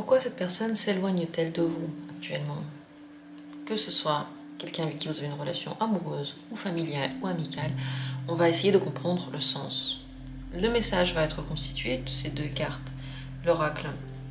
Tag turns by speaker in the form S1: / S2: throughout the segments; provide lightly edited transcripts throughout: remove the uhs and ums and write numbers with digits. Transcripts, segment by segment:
S1: pourquoi cette personne s'éloigne-t-elle de vous actuellement? Que ce soit quelqu'un avec qui vous avez une relation amoureuse ou familiale ou amicale, on va essayer de comprendre le sens. Le message va être constitué de ces deux cartes, l'oracle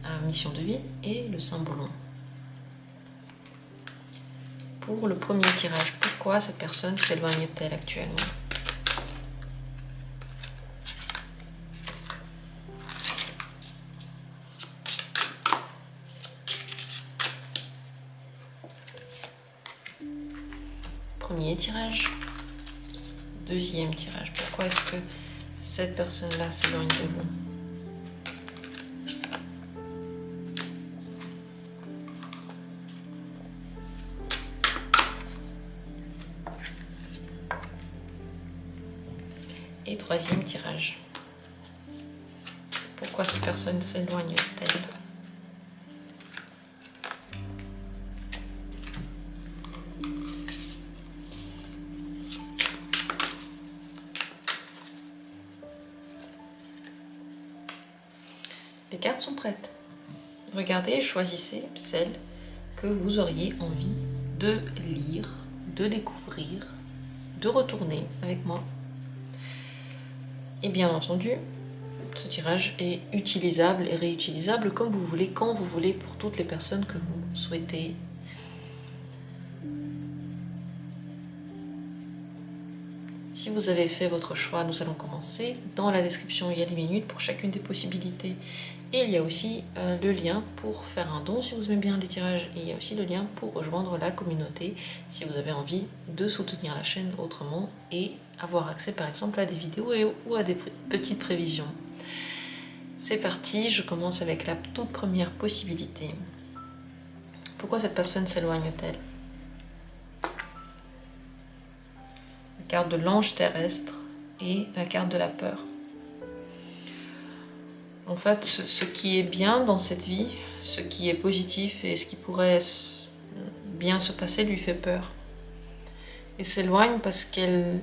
S1: à mission de vie et le symbolon. Pour le premier tirage, pourquoi cette personne s'éloigne-t-elle actuellement? Premier tirage, deuxième tirage. Pourquoi est-ce que cette personne-là s'éloigne de vous? Et troisième tirage. Pourquoi cette personne s'éloigne-t-elle? Les cartes sont prêtes. Regardez et choisissez celle que vous auriez envie de lire, de découvrir, de retourner avec moi. Et bien entendu, ce tirage est utilisable et réutilisable comme vous voulez, quand vous voulez, pour toutes les personnes que vous souhaitez. Si vous avez fait votre choix, nous allons commencer. Dans la description, il y a les minutes pour chacune des possibilités. Et il y a aussi le lien pour faire un don si vous aimez bien les tirages. Et il y a aussi le lien pour rejoindre la communauté si vous avez envie de soutenir la chaîne autrement et avoir accès par exemple à des vidéos ou à des petites prévisions. C'est parti, je commence avec la toute première possibilité. Pourquoi cette personne s'éloigne-t-elle? La carte de l'ange terrestre et la carte de la peur. En fait, ce qui est bien dans cette vie, ce qui est positif et ce qui pourrait bien se passer lui fait peur. Et s'éloigne parce qu'elle,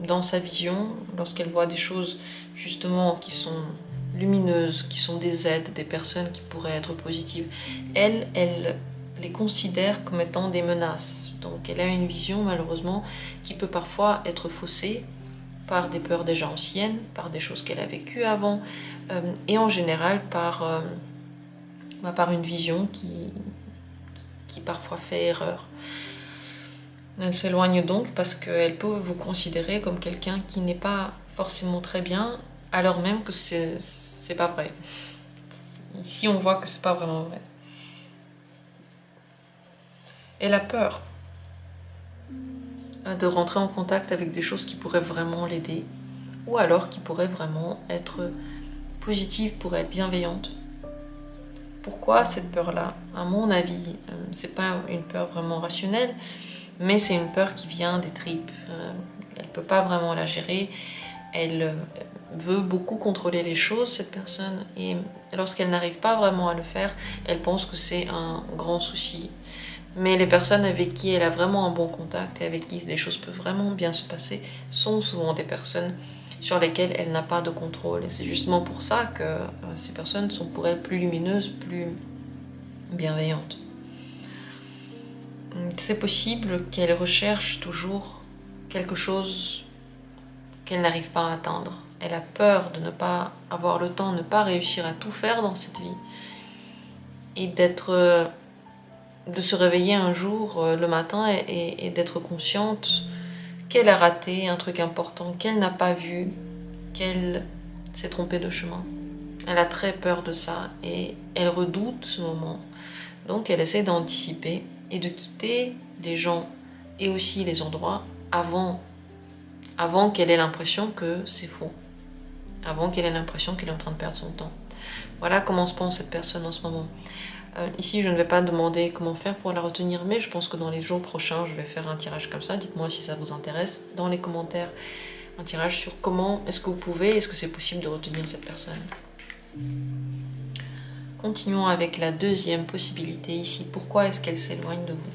S1: dans sa vision, lorsqu'elle voit des choses justement qui sont lumineuses, qui sont des aides, des personnes qui pourraient être positives, elle les considère comme étant des menaces. Donc elle a une vision malheureusement qui peut parfois être faussée par des peurs déjà anciennes, par des choses qu'elle a vécues avant, et en général par une vision qui parfois fait erreur. Elle s'éloigne donc parce qu'elle peut vous considérer comme quelqu'un qui n'est pas forcément très bien, alors même que c'est pas vrai. Ici on voit que c'est pas vraiment vrai. Elle a peur de rentrer en contact avec des choses qui pourraient vraiment l'aider, ou alors qui pourraient vraiment être positives pour elle, bienveillantes. Pourquoi cette peur-là? À mon avis, c'est pas une peur vraiment rationnelle, mais c'est une peur qui vient des tripes. Elle peut pas vraiment la gérer, elle veut beaucoup contrôler les choses, cette personne, et lorsqu'elle n'arrive pas vraiment à le faire, elle pense que c'est un grand souci. Mais les personnes avec qui elle a vraiment un bon contact et avec qui les choses peuvent vraiment bien se passer sont souvent des personnes sur lesquelles elle n'a pas de contrôle. Et c'est justement pour ça que ces personnes sont pour elle plus lumineuses, plus bienveillantes. C'est possible qu'elle recherche toujours quelque chose qu'elle n'arrive pas à atteindre. Elle a peur de ne pas avoir le temps, de ne pas réussir à tout faire dans cette vie et de se réveiller un jour le matin et d'être consciente qu'elle a raté un truc important, qu'elle n'a pas vu, qu'elle s'est trompée de chemin. Elle a très peur de ça et elle redoute ce moment. Donc elle essaie d'anticiper et de quitter les gens et aussi les endroits avant qu'elle ait l'impression que c'est faux, avant qu'elle ait l'impression qu'elle est en train de perdre son temps. Voilà comment se pense cette personne en ce moment. Ici, je ne vais pas demander comment faire pour la retenir, mais je pense que dans les jours prochains, je vais faire un tirage comme ça. Dites-moi si ça vous intéresse dans les commentaires. Un tirage sur comment est-ce que vous pouvez, est-ce que c'est possible de retenir cette personne. Continuons avec la deuxième possibilité ici. Pourquoi est-ce qu'elle s'éloigne de vous?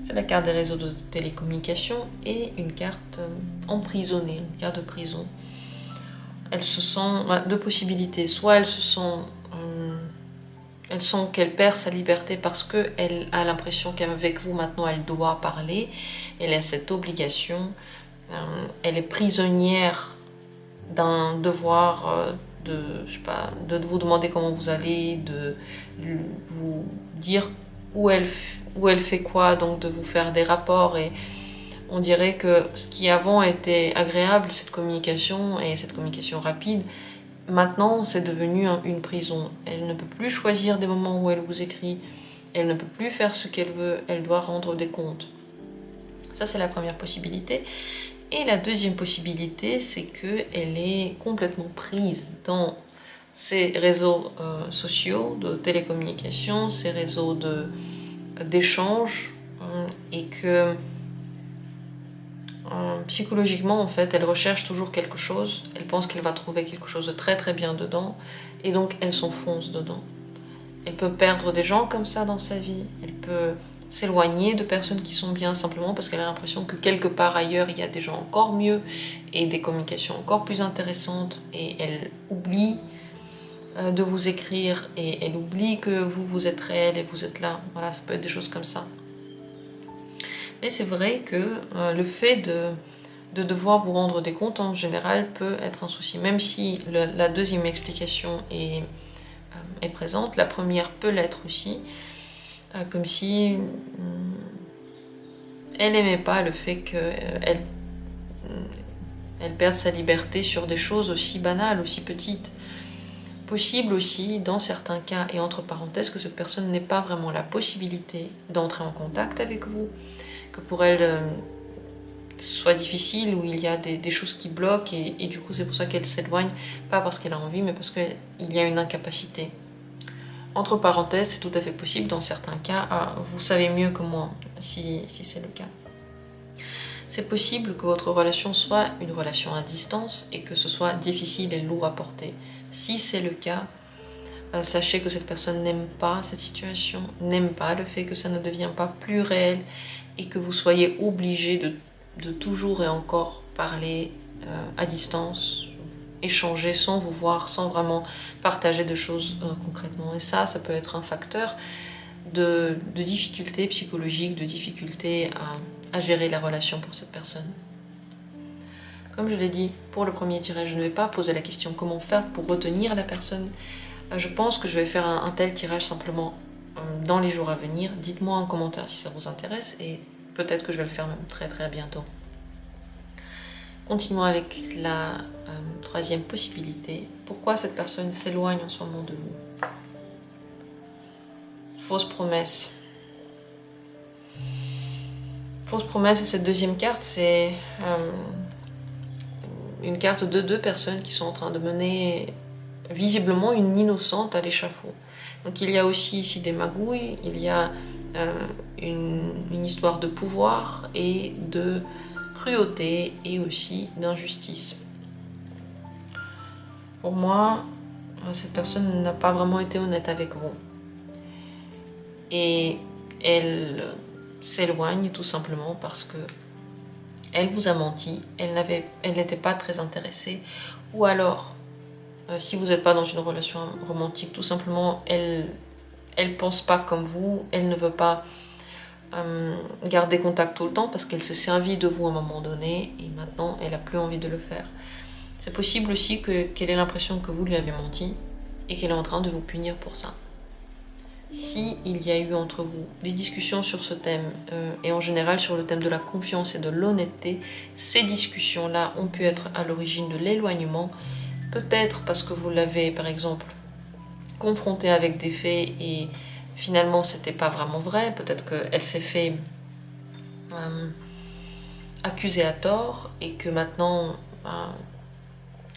S1: C'est la carte des réseaux de télécommunication et une carte emprisonnée, une carte de prison. elle se sent, deux possibilités, soit elle sent qu'elle perd sa liberté parce qu'elle a l'impression qu'avec vous maintenant elle doit parler, elle a cette obligation, elle est prisonnière d'un devoir je sais pas, de vous demander comment vous allez, de vous dire où elle fait quoi, donc de vous faire des rapports. Et on dirait que ce qui avant était agréable, cette communication et cette communication rapide, maintenant c'est devenu une prison. Elle ne peut plus choisir des moments où elle vous écrit, elle ne peut plus faire ce qu'elle veut, elle doit rendre des comptes. Ça, c'est la première possibilité. Et la deuxième possibilité, c'est qu'elle est complètement prise dans ces réseaux sociaux de télécommunication, ces réseaux d'échange, et que psychologiquement, en fait, elle recherche toujours quelque chose, elle pense qu'elle va trouver quelque chose de très très bien dedans, et donc elle s'enfonce dedans. Elle peut perdre des gens comme ça dans sa vie, elle peut s'éloigner de personnes qui sont bien simplement parce qu'elle a l'impression que quelque part ailleurs il y a des gens encore mieux et des communications encore plus intéressantes, et elle oublie de vous écrire et elle oublie que vous êtes réel et vous êtes là. Voilà, ça peut être des choses comme ça. Mais c'est vrai que le fait de devoir vous rendre des comptes en général peut être un souci, même si la deuxième explication est présente, la première peut l'être aussi. Comme si elle n'aimait pas le fait qu'elle perde sa liberté sur des choses aussi banales, aussi petites. Possible aussi, dans certains cas, et entre parenthèses, que cette personne n'ait pas vraiment la possibilité d'entrer en contact avec vous, que pour elle ce soit difficile, ou il y a des choses qui bloquent, et du coup c'est pour ça qu'elle s'éloigne, pas parce qu'elle a envie, mais parce qu'il y a une incapacité. Entre parenthèses, c'est tout à fait possible dans certains cas, vous savez mieux que moi si c'est le cas. C'est possible que votre relation soit une relation à distance et que ce soit difficile et lourd à porter. Si c'est le cas, sachez que cette personne n'aime pas cette situation, n'aime pas le fait que ça ne devient pas plus réel et que vous soyez obligé de toujours et encore parler à distance, échanger sans vous voir, sans vraiment partager de choses concrètement. Et ça peut être un facteur de difficulté psychologique, de difficulté à gérer la relation pour cette personne. Comme je l'ai dit, pour le premier tirage, je ne vais pas poser la question comment faire pour retenir la personne. Je pense que je vais faire un tel tirage simplement dans les jours à venir. Dites-moi en commentaire si ça vous intéresse, et peut-être que je vais le faire même très très bientôt. Continuons avec la troisième possibilité. Pourquoi cette personne s'éloigne en ce moment de vous? Fausse promesse. Fausse promesse, et cette deuxième carte, c'est une carte de deux personnes qui sont en train de mener visiblement une innocente à l'échafaud. Donc il y a aussi ici des magouilles, il y a une histoire de pouvoir et de cruauté et aussi d'injustice. Pour moi, cette personne n'a pas vraiment été honnête avec vous. Et elle s'éloigne tout simplement parce que elle vous a menti, elle n'était pas très intéressée, ou alors, si vous n'êtes pas dans une relation romantique, tout simplement, elle pense pas comme vous, elle ne veut pas garder contact tout le temps parce qu'elle s'est servie de vous à un moment donné et maintenant elle n'a plus envie de le faire. C'est possible aussi qu'elle ait l'impression que vous lui avez menti et qu'elle est en train de vous punir pour ça. Si il y a eu entre vous des discussions sur ce thème, et en général sur le thème de la confiance et de l'honnêteté, ces discussions-là ont pu être à l'origine de l'éloignement, peut-être parce que vous l'avez par exemple confronté avec des faits et finalement c'était pas vraiment vrai, peut-être qu'elle s'est fait accuser à tort et que maintenant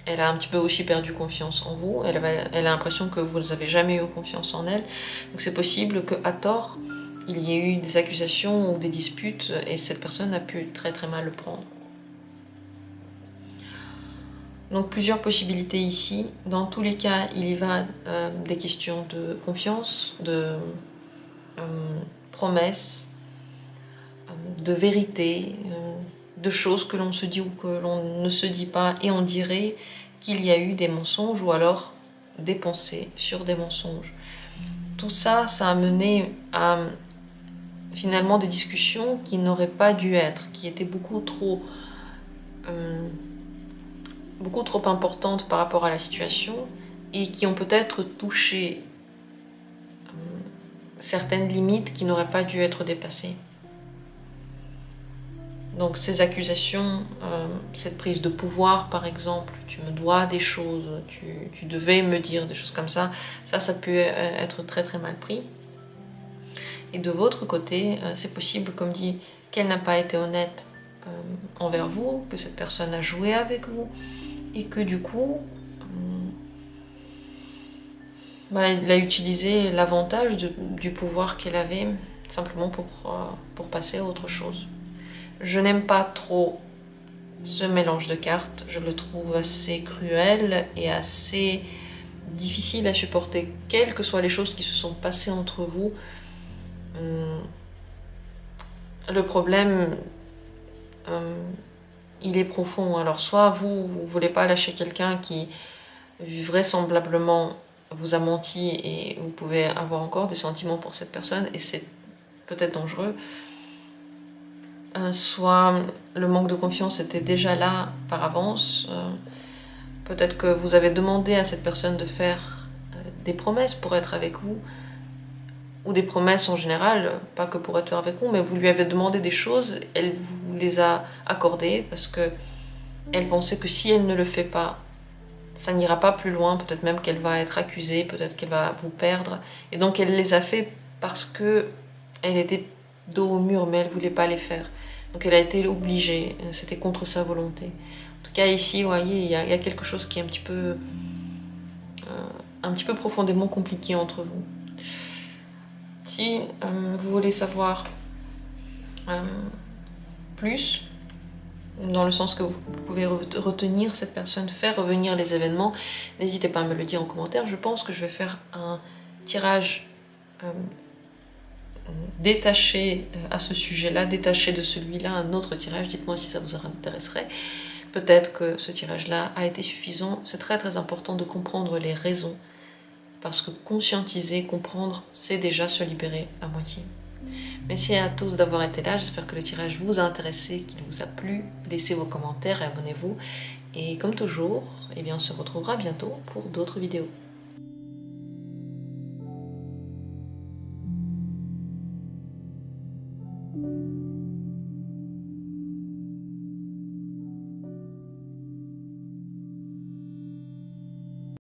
S1: elle a un petit peu aussi perdu confiance en vous, elle a l'impression que vous n'avez jamais eu confiance en elle, donc c'est possible qu'à tort il y ait eu des accusations ou des disputes et cette personne a pu très très mal le prendre. Donc plusieurs possibilités ici. Dans tous les cas, il y va des questions de confiance, de promesses, de vérité, de choses que l'on se dit ou que l'on ne se dit pas, et on dirait qu'il y a eu des mensonges ou alors des pensées sur des mensonges. Tout ça, ça a mené à finalement des discussions qui n'auraient pas dû être, qui étaient beaucoup trop importantes par rapport à la situation et qui ont peut-être touché certaines limites qui n'auraient pas dû être dépassées. Donc ces accusations, cette prise de pouvoir par exemple, tu me dois des choses, tu devais me dire des choses comme ça, ça peut être très très mal pris. Et de votre côté, c'est possible, comme dit, qu'elle n'a pas été honnête envers vous, que cette personne a joué avec vous, et que du coup, elle a utilisé l'avantage du pouvoir qu'elle avait, simplement pour passer à autre chose. Je n'aime pas trop ce mélange de cartes, je le trouve assez cruel et assez difficile à supporter, quelles que soient les choses qui se sont passées entre vous. Le problème, il est profond. Alors soit vous ne voulez pas lâcher quelqu'un qui vraisemblablement vous a menti et vous pouvez avoir encore des sentiments pour cette personne et c'est peut-être dangereux. Soit le manque de confiance était déjà là par avance. Peut-être que vous avez demandé à cette personne de faire des promesses pour être avec vous, ou des promesses en général, pas que pour être avec vous, mais vous lui avez demandé des choses, elle vous les a accordées parce que elle pensait que si elle ne le fait pas, ça n'ira pas plus loin, peut-être même qu'elle va être accusée, peut-être qu'elle va vous perdre. Et donc elle les a fait parce que elle était dos au mur, mais elle ne voulait pas les faire. Donc elle a été obligée, c'était contre sa volonté. En tout cas ici, vous voyez, il y a quelque chose qui est un petit peu profondément compliqué entre vous. Si vous voulez savoir plus, dans le sens que vous pouvez retenir cette personne, faire revenir les événements, n'hésitez pas à me le dire en commentaire. Je pense que je vais faire un tirage détaché à ce sujet-là, détaché de celui-là, un autre tirage. Dites-moi si ça vous intéresserait. Peut-être que ce tirage-là a été suffisant. C'est très très important de comprendre les raisons, parce que conscientiser, comprendre, c'est déjà se libérer à moitié. Merci à tous d'avoir été là, j'espère que le tirage vous a intéressé, qu'il vous a plu. Laissez vos commentaires et abonnez-vous. Et comme toujours, eh bien, on se retrouvera bientôt pour d'autres vidéos.